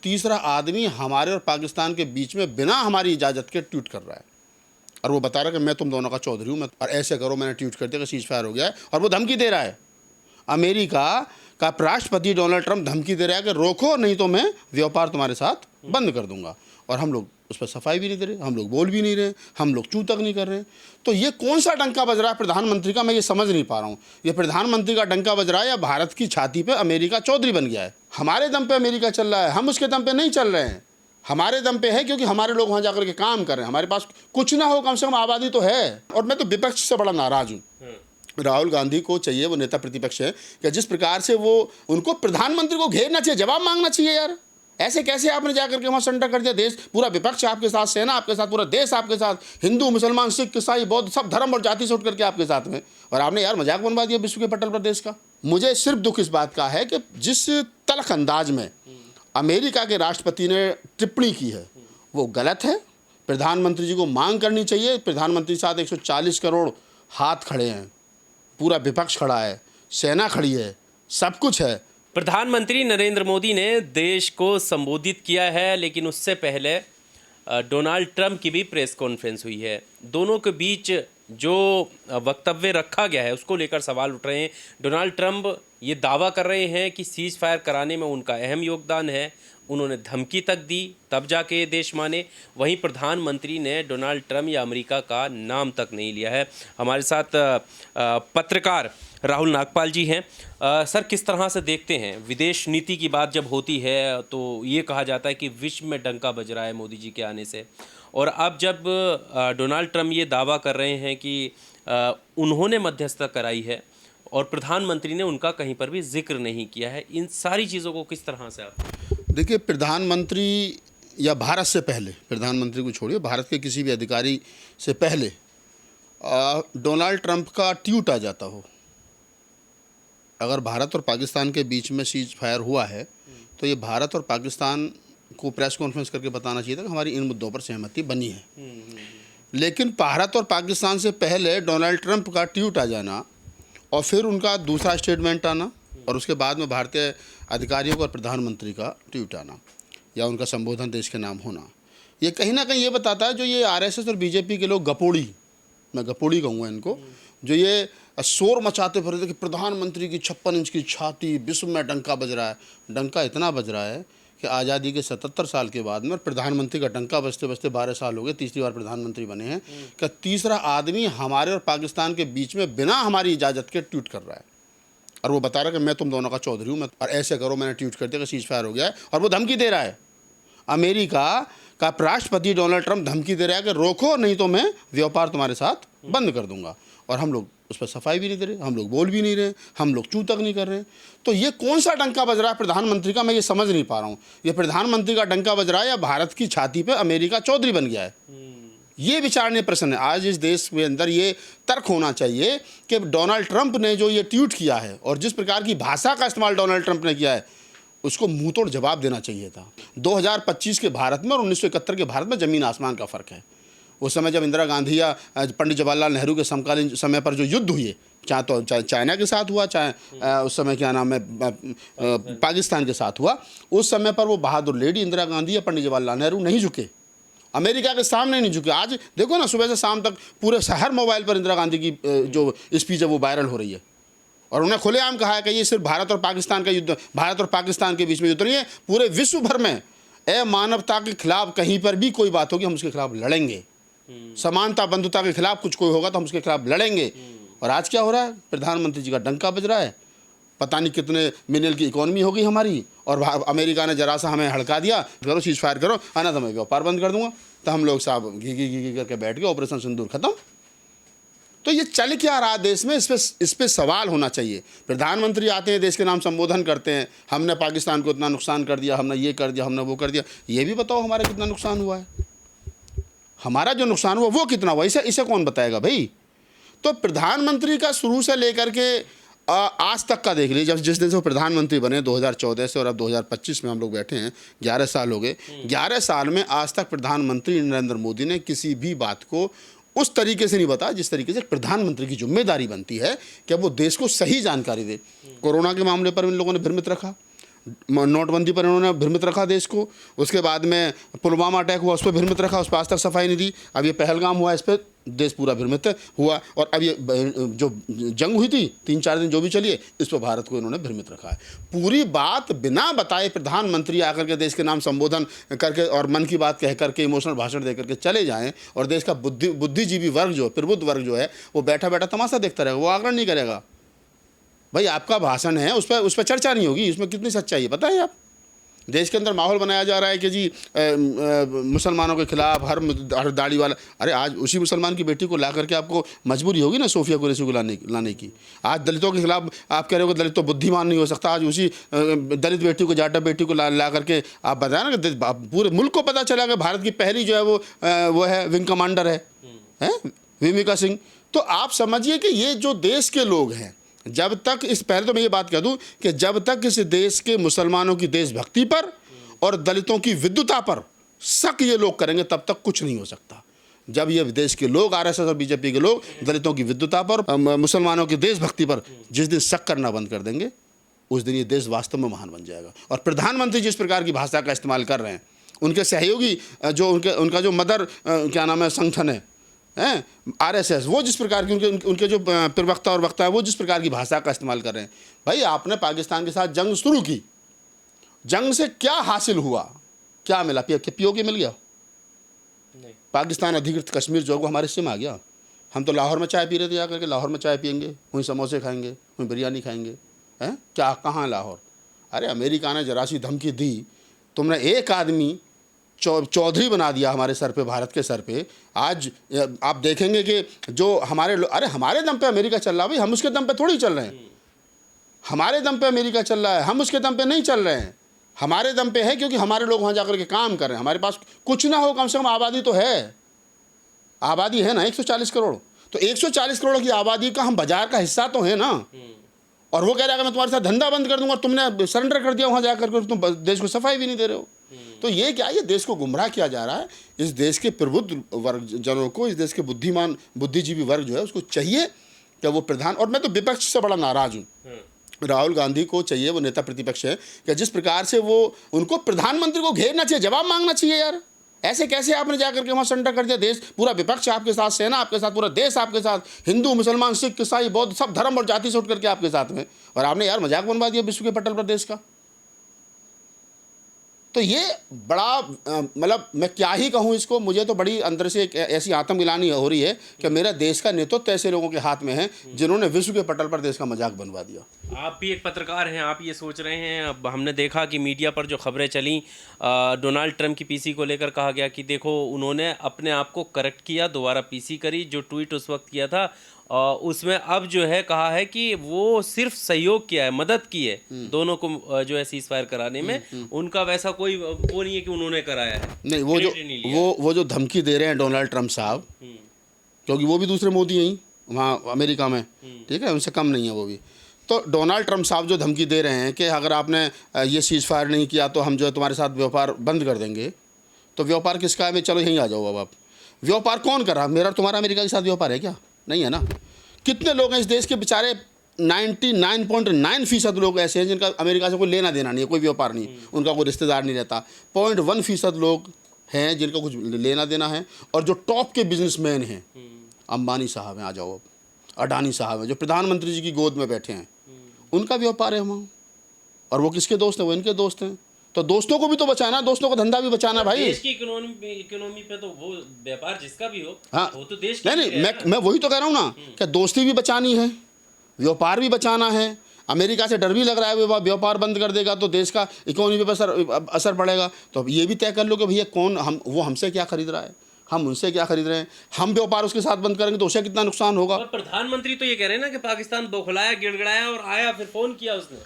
तीसरा आदमी हमारे और पाकिस्तान के बीच में बिना हमारी इजाज़त के ट्वीट कर रहा है और वो बता रहा है कि मैं तुम दोनों का चौधरी हूँ, मैं और ऐसे करो, मैंने ट्वीट कर दिया कि सीज फायर हो गया है, और वो धमकी दे रहा है। अमेरिका का राष्ट्रपति डोनाल्ड ट्रंप धमकी दे रहा है कि रोको नहीं तो मैं व्यापार तुम्हारे साथ बंद कर दूंगा, और हम लोग उस पर सफाई भी नहीं दे रहे, हम लोग बोल भी नहीं रहे, हम लोग चू तक नहीं कर रहे। तो ये कौन सा डंका बज रहा है प्रधानमंत्री का, मैं ये समझ नहीं पा रहा हूँ। ये प्रधानमंत्री का डंका बज रहा है या भारत की छाती पे अमेरिका चौधरी बन गया है? हमारे दम पे अमेरिका चल रहा है, हम उसके दम पे नहीं चल रहे हैं। हमारे दम पे है क्योंकि हमारे लोग वहाँ जाकर के काम कर रहे हैं। हमारे पास कुछ ना हो, कम से कम आबादी तो है। और मैं तो विपक्ष से बड़ा नाराज़ हूँ। राहुल गांधी को चाहिए, वो नेता प्रतिपक्ष है, कि जिस प्रकार से वो उनको प्रधानमंत्री को घेरना चाहिए, जवाब मांगना चाहिए। यार ऐसे कैसे आपने जाकर के वहाँ सरेंडर कर दिया? देश पूरा विपक्ष आपके साथ, सेना आपके साथ, पूरा देश आपके साथ, हिंदू मुसलमान सिख ईसाई बौद्ध सब धर्म और जाति से उठ करके आपके साथ में, और आपने यार मजाक बनवा दिया विश्व के पटल पर देश का। मुझे सिर्फ दुख इस बात का है कि जिस तलख अंदाज में अमेरिका के राष्ट्रपति ने टिप्पणी की है वो गलत है। प्रधानमंत्री जी को मांग करनी चाहिए। प्रधानमंत्री के साथ 140 करोड़ हाथ खड़े हैं, पूरा विपक्ष खड़ा है, सेना खड़ी है, सब कुछ है। प्रधानमंत्री नरेंद्र मोदी ने देश को संबोधित किया है, लेकिन उससे पहले डोनाल्ड ट्रंप की भी प्रेस कॉन्फ्रेंस हुई है। दोनों के बीच जो वक्तव्य रखा गया है उसको लेकर सवाल उठ रहे हैं। डोनाल्ड ट्रंप ये दावा कर रहे हैं कि सीज फायर कराने में उनका अहम योगदान है, उन्होंने धमकी तक दी तब जाके ये देश माने। वहीं प्रधानमंत्री ने डोनाल्ड ट्रंप या अमेरिका का नाम तक नहीं लिया है। हमारे साथ पत्रकार राहुल नागपाल जी हैं। सर, किस तरह से देखते हैं, विदेश नीति की बात जब होती है तो ये कहा जाता है कि विश्व में डंका बज रहा है मोदी जी के आने से, और अब जब डोनाल्ड ट्रंप ये दावा कर रहे हैं कि उन्होंने मध्यस्थता कराई है और प्रधानमंत्री ने उनका कहीं पर भी जिक्र नहीं किया है, इन सारी चीज़ों को किस तरह से आप देखिए? प्रधानमंत्री या भारत से पहले, प्रधानमंत्री को छोड़िए, भारत के किसी भी अधिकारी से पहले डोनाल्ड ट्रंप का ट्वीट आ जाता हो, अगर भारत और पाकिस्तान के बीच में सीज फायर हुआ है तो ये भारत और पाकिस्तान को प्रेस कॉन्फ्रेंस करके बताना चाहिए था कि हमारी इन मुद्दों पर सहमति बनी है। लेकिन भारत और पाकिस्तान से पहले डोनाल्ड ट्रंप का ट्वीट आ जाना और फिर उनका दूसरा स्टेटमेंट आना और उसके बाद में भारतीय अधिकारियों का और प्रधानमंत्री का ट्वीट आना या उनका संबोधन देश के नाम होना, ये कहीं ना कहीं ये बताता है जो ये आरएसएस और बीजेपी के लोग गपोड़ी, मैं गपोड़ी कहूँगा इनको, जो ये शोर मचाते फिर थे कि प्रधानमंत्री की 56 इंच की छाती, विश्व में डंका बज रहा है। डंका इतना बज रहा है कि आज़ादी के 77 साल के बाद में प्रधानमंत्री का डंका बजते बजते 12 साल हो गए, तीसरी बार प्रधानमंत्री बने हैं, कि तीसरा आदमी हमारे और पाकिस्तान के बीच में बिना हमारी इजाज़त के ट्वीट कर रहा है और वो बता रहा है कि मैं तुम दोनों का चौधरी हूँ, मैं और ऐसे करो, मैंने ट्वीट कर दिया कि सीज फायर हो गया है, और वो धमकी दे रहा है। अमेरिका का राष्ट्रपति डोनाल्ड ट्रंप धमकी दे रहा है कि रोको नहीं तो मैं व्यापार तुम्हारे साथ बंद कर दूंगा, और हम लोग उस पर सफाई भी नहीं दे रहे, हम लोग बोल भी नहीं रहे, हम लोग चू तक नहीं कर रहे। तो ये कौन सा डंका बज रहा है प्रधानमंत्री का, मैं ये समझ नहीं पा रहा हूँ। ये प्रधानमंत्री का डंका बज रहा है या भारत की छाती पे अमेरिका चौधरी बन गया है? ये विचारणीय प्रश्न है। आज इस देश के अंदर ये तर्क होना चाहिए कि डोनाल्ड ट्रंप ने जो ये ट्वीट किया है और जिस प्रकार की भाषा का इस्तेमाल डोनाल्ड ट्रंप ने किया है उसको मुंह तोड़ जवाब देना चाहिए था। 2025 के भारत में और 1971 के भारत में ज़मीन आसमान का फ़र्क है। उस समय जब इंदिरा गांधी या पंडित जवाहरलाल नेहरू के समकालीन समय पर जो युद्ध हुए, चाहे चाइना के साथ हुआ, चाहे उस समय क्या नाम है पाकिस्तान के साथ हुआ, उस समय पर वो बहादुर लेडी इंदिरा गांधी या पंडित जवाहरलाल नेहरू नहीं झुके, अमेरिका के सामने नहीं झुके। आज देखो ना, सुबह से शाम तक पूरे हर मोबाइल पर इंदिरा गांधी की जो स्पीच है वो वायरल हो रही है, और उन्हें खुलेआम कहा है कि ये सिर्फ भारत और पाकिस्तान का युद्ध, भारत और पाकिस्तान के बीच में युद्ध नहीं है, पूरे विश्व भर में मानवता के खिलाफ कहीं पर भी कोई बात होगी हम उसके खिलाफ लड़ेंगे, समानता बंधुता के खिलाफ कुछ कोई होगा तो हम उसके खिलाफ लड़ेंगे। और आज क्या हो रहा है? प्रधानमंत्री जी का डंका बज रहा है। पता नहीं कितने मिलियन की इकोनॉमी होगी हमारी, और अमेरिका ने जरा सा हमें हड़का दिया, करो सीज फायर करो, आना तो मैं व्यापार बंद कर दूंगा। तो हम लोग साहब घी करके बैठ गए, ऑपरेशन सिंदूर खत्म। तो ये चल क्या रहा देश में, इस पे सवाल होना चाहिए। प्रधानमंत्री आते हैं, देश के नाम संबोधन करते हैं, हमने पाकिस्तान को इतना नुकसान कर दिया, हमने ये कर दिया, हमने वो कर दिया। ये भी बताओ हमारा कितना नुकसान हुआ है, हमारा जो नुकसान हुआ वो कितना हुआ, इसे कौन बताएगा भाई? तो प्रधानमंत्री का शुरू से लेकर के आज तक का देख लीजिए, जब जिस दिन से वो प्रधानमंत्री बने 2014 से और अब 2025 में हम लोग बैठे हैं, 11 साल हो गए। 11 साल में आज तक प्रधानमंत्री नरेंद्र मोदी ने किसी भी बात को उस तरीके से नहीं बताया जिस तरीके से प्रधानमंत्री की जिम्मेदारी बनती है कि वो देश को सही जानकारी दे। कोरोना के मामले पर इन लोगों ने भ्रमित रखा, नोटबंदी पर इन्होंने भ्रमित रखा देश को। उसके बाद में पुलवामा अटैक हुआ, उस पर भ्रमित रखा, उस पर आज तक सफाई नहीं दी। अब ये पहलगाम हुआ, इस पर देश पूरा भ्रमित हुआ। और अब ये जो जंग हुई थी 3-4 दिन जो भी चली है, इस पर भारत को इन्होंने भ्रमित रखा है। पूरी बात बिना बताए प्रधानमंत्री आकर के देश के नाम संबोधन करके और मन की बात कह करके इमोशनल भाषण दे करके चले जाएं, और देश का बुद्धिजीवी वर्ग जो प्रबुद्ध वर्ग जो है वो बैठा बैठा तमाशा देखता रहेगा, वो आग्रह नहीं करेगा। भाई आपका भाषण है, उस पर चर्चा नहीं होगी, इसमें कितनी सच्चाई है पता है आप। देश के अंदर माहौल बनाया जा रहा है कि जी मुसलमानों के खिलाफ हर दाढ़ी वाला। अरे आज उसी मुसलमान की बेटी को ला करके आपको मजबूरी होगी ना सोफिया कुरैशी को लाने की। आज दलितों के खिलाफ आप कह रहे हो कि दलित तो बुद्धिमान नहीं हो सकता, आज उसी दलित बेटी को, जाटा बेटी को ला करके आप बताया ना कि पूरे मुल्क को पता चला कि भारत की पहली जो है वो है विंग कमांडर है विमिका सिंह। तो आप समझिए कि ये जो देश के लोग हैं, जब तक इस पहले तो मैं ये बात कह दूं कि जब तक इस देश के मुसलमानों की देशभक्ति पर और दलितों की विद्वता पर शक ये लोग करेंगे, तब तक कुछ नहीं हो सकता। जब ये देश के लोग, आरएसएस और बीजेपी के लोग दलितों की विद्वता पर, मुसलमानों की देशभक्ति पर जिस दिन शक करना बंद कर देंगे, उस दिन ये देश वास्तव में महान बन जाएगा। और प्रधानमंत्री जिस प्रकार की भाषा का इस्तेमाल कर रहे हैं, उनके सहयोगी जो उनका जो मदर क्या नाम है संगठन है आरएसएस, वो जिस प्रकार की उनके जो प्रवक्ता और वक्ता है वो जिस प्रकार की भाषा का इस्तेमाल कर रहे हैं। भाई आपने पाकिस्तान के साथ जंग शुरू की, जंग से क्या हासिल हुआ, क्या मिला? पीओके मिल गया? नहीं। पाकिस्तान अधिकृत कश्मीर जो है वो हमारे हिस्से में आ गया। हम तो लाहौर में चाय पी रहे थे, जाकर के लाहौर में चाय पियेंगे, वहीं समोसे खाएंगे, वहीं बिरयानी खाएंगे, हैं क्या? कहाँ लाहौर? अरे अमेरिका ने जरा सी धमकी दी, तुमने एक आदमी चौधरी बना दिया हमारे सर पे, भारत के सर पे। आज आप देखेंगे कि जो हमारे अरे हमारे दम पे अमेरिका चल रहा है भाई, हम उसके दम पे थोड़ी चल रहे हैं। हमारे दम पे अमेरिका चल रहा है, हम उसके दम पे नहीं चल रहे हैं। हमारे दम पे है क्योंकि हमारे लोग वहाँ जाकर के काम कर रहे हैं। हमारे पास कुछ ना हो, कम से कम आबादी तो है, आबादी है ना 140 करोड़। तो 140 करोड़ की आबादी का हम बाजार का हिस्सा तो है ना। और वो कह रहा है कि मैं तुम्हारे साथ धंधा बंद कर दूंगा, तुमने सरेंडर कर दिया वहाँ जाकर के, तुम देश को सफाई भी नहीं दे रहे हो। तो ये क्या, ये देश को गुमराह किया जा रहा है। इस देश के प्रबुद्ध वर्ग जनों को, इस देश के बुद्धिमान बुद्धिजीवी वर्ग जो है उसको चाहिए कि वो प्रधान, और मैं तो विपक्ष से बड़ा नाराज हूँ, राहुल गांधी को चाहिए, वो नेता प्रतिपक्ष है, कि जिस प्रकार से वो उनको प्रधानमंत्री को घेरना चाहिए, जवाब मांगना चाहिए। यार ऐसे कैसे आपने जाकर के वहाँ सरेंडर कर दिया? देश पूरा विपक्ष आपके साथ, सेना आपके साथ, पूरा देश आपके साथ, हिंदू मुसलमान सिख ईसाई बौद्ध सब धर्म और जाति से उठ करके आपके साथ में, और आपने यार मजाक बनवा दिया विश्व के पटल पर देश का। तो ये बड़ा मतलब मैं क्या ही कहूँ इसको, मुझे तो बड़ी अंदर से एक ऐसी आत्मगिलानी हो रही है कि मेरा देश का नेतृत्व ऐसे लोगों के हाथ में है जिन्होंने विश्व के पटल पर देश का मजाक बनवा दिया। आप भी एक पत्रकार हैं, आप ये सोच रहे हैं, अब हमने देखा कि मीडिया पर जो खबरें चली डोनाल्ड ट्रंप की पीसी को लेकर कहा गया कि देखो उन्होंने अपने आप को करेक्ट किया, दोबारा पीसी करी, जो ट्वीट उस वक्त किया था उसमें अब जो है कहा है कि वो सिर्फ सहयोग किया है, मदद की है दोनों को जो है सीज फायर कराने में। उनका वैसा कोई वो नहीं है कि उन्होंने कराया है। नहीं, वो जो धमकी दे रहे हैं डोनाल्ड ट्रंप साहब, क्योंकि वो भी दूसरे मोदी हैं वहाँ अमेरिका में, ठीक है, उनसे कम नहीं है वो भी। तो डोनाल्ड ट्रंप साहब जो धमकी दे रहे हैं कि अगर आपने ये सीज फायर नहीं किया तो हम जो है तुम्हारे साथ व्यापार बंद कर देंगे, तो व्यापार किसका है? चलो यहीं आ जाओ। अब आप व्यापार कौन कर रहा? मेरा तुम्हारा अमेरिका के साथ व्यापार है क्या? नहीं है ना। कितने लोग हैं इस देश के बेचारे 99.9% लोग ऐसे हैं जिनका अमेरिका से कोई लेना देना नहीं है, कोई व्यापार नहीं, उनका कोई रिश्तेदार नहीं रहता। 0.1% लोग हैं जिनका कुछ लेना देना है। और जो टॉप के बिजनेसमैन हैं, अंबानी साहब हैं, आ जाओ, अब अडानी साहब हैं जो प्रधानमंत्री जी की गोद में बैठे हैं, उनका व्यापार है वहाँ। और वो किसके दोस्त हैं? वो इनके दोस्त हैं। तो दोस्तों को भी तो बचाना, दोस्तों का धंधा भी बचाना भाई। देश की इकोनॉमी पे तो वो व्यापार जिसका भी हो, हाँ, वो तो देश नहीं, मैं वही तो कह रहा हूँ ना कि दोस्ती भी बचानी है, व्यापार भी बचाना है। अमेरिका से डर भी लग रहा है वो व्यापार बंद कर देगा तो देश का इकोनॉमी पर असर पड़ेगा। तो अब ये भी तय कर लो कि भैया कौन वो हमसे क्या खरीद रहा है, हम उनसे क्या खरीद रहे हैं। हम व्यापार उसके साथ बंद करेंगे तो उसे कितना नुकसान होगा। और प्रधानमंत्री तो ये कह रहे हैं ना कि पाकिस्तान बौखलाया, गिड़गिड़ाया और आया, फिर फोन किया उसने।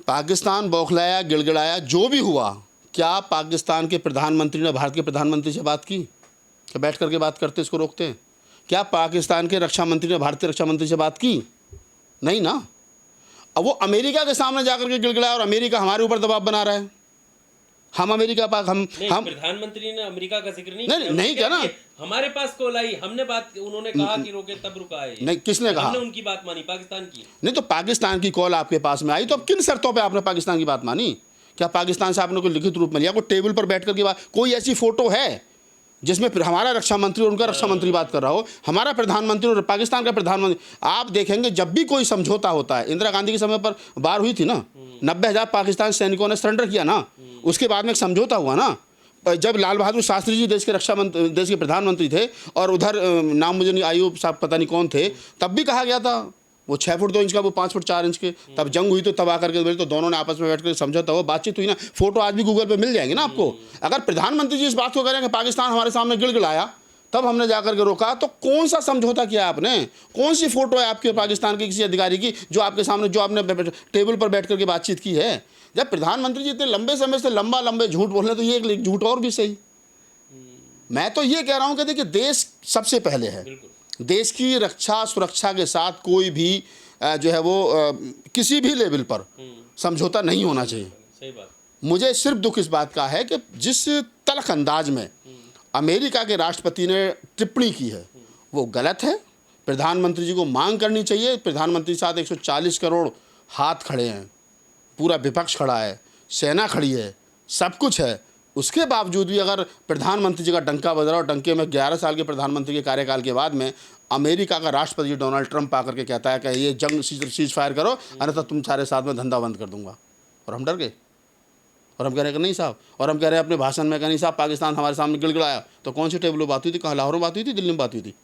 पाकिस्तान बौखलाया, गिड़गिड़ाया, जो भी हुआ, क्या पाकिस्तान के प्रधानमंत्री ने भारत के प्रधानमंत्री से बात की? क्या बैठ करके बात करते इसको रोकते हैं? क्या पाकिस्तान के रक्षा मंत्री ने भारतीय रक्षा मंत्री से बात की? नहीं ना। अब वो अमेरिका के सामने जाकर के गिड़गिड़ाया और अमेरिका हमारे ऊपर दबाव बना रहा है। हम अमेरिका पाक हम प्रधानमंत्री ने अमेरिका का जिक्र नहीं किया ना। हमारे पास कॉल आई, हमने बात, उन्होंने कहा कि रोके तब रुका है। नहीं, किसने कहा? हमने उनकी बात मानी, पाकिस्तान की। नहीं, तो पाकिस्तान की कॉल आपके पास में आई तो अब किन शर्तों पे आपने पाकिस्तान की बात मानी? क्या पाकिस्तान से आपने कोई लिखित रूप में लिया? कोई टेबल पर बैठ कर के बात, कोई ऐसी फ़ोटो है जिसमें फिर हमारा रक्षा मंत्री और उनका रक्षा मंत्री बात कर रहा हो, हमारा प्रधानमंत्री और पाकिस्तान का प्रधानमंत्री? आप देखेंगे जब भी कोई समझौता होता है, इंदिरा गांधी के समय पर बार हुई थी ना, 90,000 पाकिस्तान सैनिकों ने सरेंडर किया ना, उसके बाद में एक समझौता हुआ ना। जब लाल बहादुर शास्त्री जी देश के प्रधानमंत्री थे और उधर नाम मुझे नहीं, आयूब साहब पता नहीं कौन थे, तब भी कहा गया था वो 6 फुट 2 इंच का, वो 5 फुट 4 इंच के, तब जंग हुई तो तब आकर के बोले तो दोनों ने आपस में बैठ कर समझौता हुआ, बातचीत हुई ना। फोटो आज भी गूगल पे मिल जाएंगे ना आपको। अगर प्रधानमंत्री जी इस बात को करें कि पाकिस्तान हमारे सामने गिड़गिड़ाया तब हमने जाकर के रोका, तो कौन सा समझौता किया आपने? कौन सी फोटो है आपके पाकिस्तान के किसी अधिकारी की जो आपके सामने, जो आपने टेबल पर बैठ करके बातचीत की है? जब प्रधानमंत्री जी इतने लंबे समय से लंबे झूठ बोल रहे, तो ये एक झूठ और भी सही। मैं तो ये कह रहा हूं कि देखिए, देश सबसे पहले है। देश की रक्षा सुरक्षा के साथ कोई भी जो है वो किसी भी लेवल पर समझौता नहीं होना चाहिए। सही बात। मुझे सिर्फ दुख इस बात का है कि जिस तलख अंदाज में अमेरिका के राष्ट्रपति ने टिप्पणी की है वो गलत है। प्रधानमंत्री जी को मांग करनी चाहिए। प्रधानमंत्री के साथ 140 करोड़ हाथ खड़े हैं, पूरा विपक्ष खड़ा है, सेना खड़ी है, सब कुछ है। उसके बावजूद भी अगर प्रधानमंत्री जी का डंका बज रहा और डंके में 11 साल के प्रधानमंत्री के कार्यकाल के बाद में अमेरिका का राष्ट्रपति डोनाल्ड ट्रंप आकर के कहता है कि ये जंग सीज फायर करो, अन्यथा तुम सारे साथ में धंधा बंद कर दूंगा, और हम डर गए। और हम कह रहे हैं कि नहीं साहब, और हम कह रहे हैं अपने भाषण में कि नहीं साहब, पाकिस्तान हमारे सामने गिड़गिड़ाया। तो कौन सी टेबल पर बात हुई थी? कहाँ? लाहौर में बात हुई थी, दिल्ली में बात हुई थी,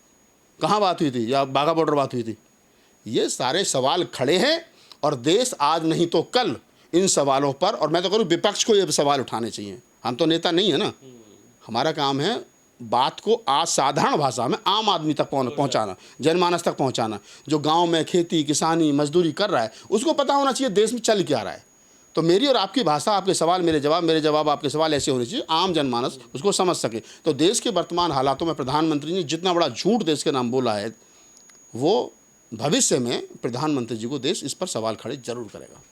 कहाँ बात हुई थी? या बाघा बॉर्डर बात हुई थी? ये सारे सवाल खड़े हैं और देश आज नहीं तो कल इन सवालों पर, और मैं तो करूँ विपक्ष को ये सवाल उठाने चाहिए। हम तो नेता नहीं है ना, हमारा काम है बात को आज साधारण भाषा में आम आदमी तक पहुंचाना, जनमानस तक पहुंचाना। जो गांव में खेती किसानी मजदूरी कर रहा है उसको पता होना चाहिए देश में चल क्या रहा है। तो मेरी और आपकी भाषा, आपके सवाल मेरे जवाब, मेरे जवाब आपके सवाल, ऐसे होने चाहिए आम जनमानस उसको समझ सके। तो देश के वर्तमान हालातों में प्रधानमंत्री ने जितना बड़ा झूठ देश के नाम बोला है, वो भविष्य में प्रधानमंत्री जी को देश इस पर सवाल खड़े जरूर करेगा।